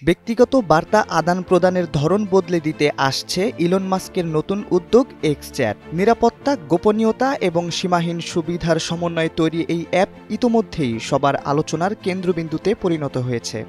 ব্যক্তিগত বার্তা আদান-প্রদানের ধরন বদলে দিতে আসছে ইলন মাস্কের নতুন উদ্যোগ এক্স চ্যাট। নিরাপত্তা, গোপনীয়তা এবং সীমাহীন সুবিধার সমন্বয়ে তৈরি এই অ্যাপ ইতোমধ্যেই সবার আলোচনার কেন্দ্রবিন্দুতে পরিণত হয়েছে।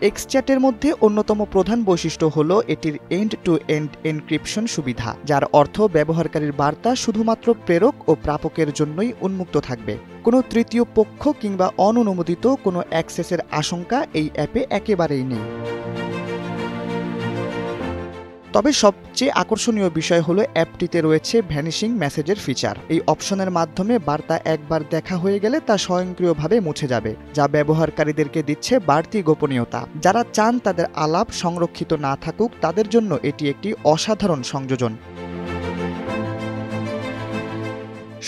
এক্স চ্যাটের মধ্যে অন্যতম প্রধান বৈশিষ্ট্য হল এটির এন্ড টু এন্ড এনক্রিপশন সুবিধা, যার অর্থ ব্যবহারকারীর বার্তা শুধুমাত্র প্রেরক ও প্রাপকের জন্যই উন্মুক্ত থাকবে। কোনো তৃতীয় পক্ষ কিংবা অননুমোদিত কোনো অ্যাক্সেসের আশঙ্কা এই অ্যাপে একেবারেই নেই। তবে সবচেয়ে আকর্ষণীয় বিষয় হলো অ্যাপটিতে রয়েছে ভ্যানিশিং মেসেজের ফিচার। এই অপশনের মাধ্যমে বার্তা একবার দেখা হয়ে গেলে তা স্বয়ংক্রিয়ভাবে মুছে যাবে, যা ব্যবহারকারীদেরকে দিচ্ছে বাড়তি গোপনীয়তা। যারা চান তাদের আলাপ সংরক্ষিত না থাকুক, তাদের জন্য এটি একটি অসাধারণ সংযোজন।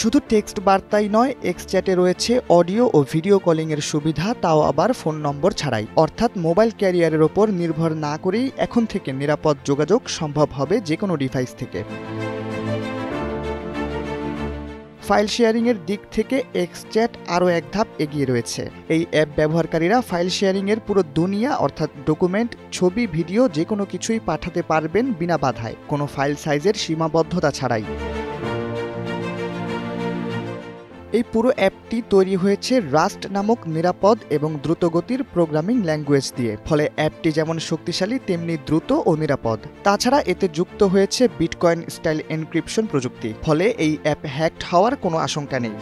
শুধু টেক্সট বার্তাই নয়, এক্স চ্যাটে রয়েছে অডিও ও ভিডিও কলিংয়ের সুবিধা, তাও আবার ফোন নম্বর ছাড়াই। অর্থাৎ মোবাইল ক্যারিয়ারের ওপর নির্ভর না করেই এখন থেকে নিরাপদ যোগাযোগ সম্ভব হবে যে কোনো ডিভাইস থেকে। ফাইল শেয়ারিংয়ের দিক থেকে এক্স চ্যাট আরও এক ধাপ এগিয়ে রয়েছে। এই অ্যাপ ব্যবহারকারীরা ফাইল শেয়ারিংয়ের পুরো দুনিয়া, অর্থাৎ ডকুমেন্ট, ছবি, ভিডিও যে কোনো কিছুই পাঠাতে পারবেন বিনা বাধায়, কোনো ফাইল সাইজের সীমাবদ্ধতা ছাড়াই। এই পুরো অ্যাপটি তৈরি হয়েছে রাস্ট নামক নিরাপদ এবং দ্রুতগতির প্রোগ্রামিং ল্যাঙ্গুয়েজ দিয়ে। ফলে অ্যাপটি যেমন শক্তিশালী তেমনি দ্রুত ও নিরাপদ। তাছাড়া এতে যুক্ত হয়েছে বিটকয়েন স্টাইল এনক্রিপশন প্রযুক্তি। ফলে এই অ্যাপ হ্যাকড হওয়ার কোনো আশঙ্কা নেই।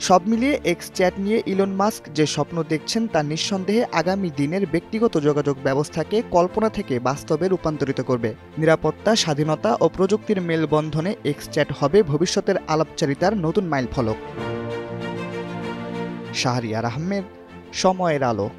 সব মিলিয়ে এক্স চ্যাট নিয়ে ইলন মাস্ক যে স্বপ্ন দেখছেন তা নিঃসন্দেহে আগামী দিনের ব্যক্তিগত যোগাযোগ ব্যবস্থাকে কল্পনা থেকে বাস্তবে রূপান্তরিত করবে। নিরাপত্তা, স্বাধীনতা ও প্রযুক্তির মেলবন্ধনে এক্স চ্যাট হবে ভবিষ্যতের আলাপচারিতার নতুন মাইলফলক। শাহরিয়ার আহমেদ, সময়ের আলো।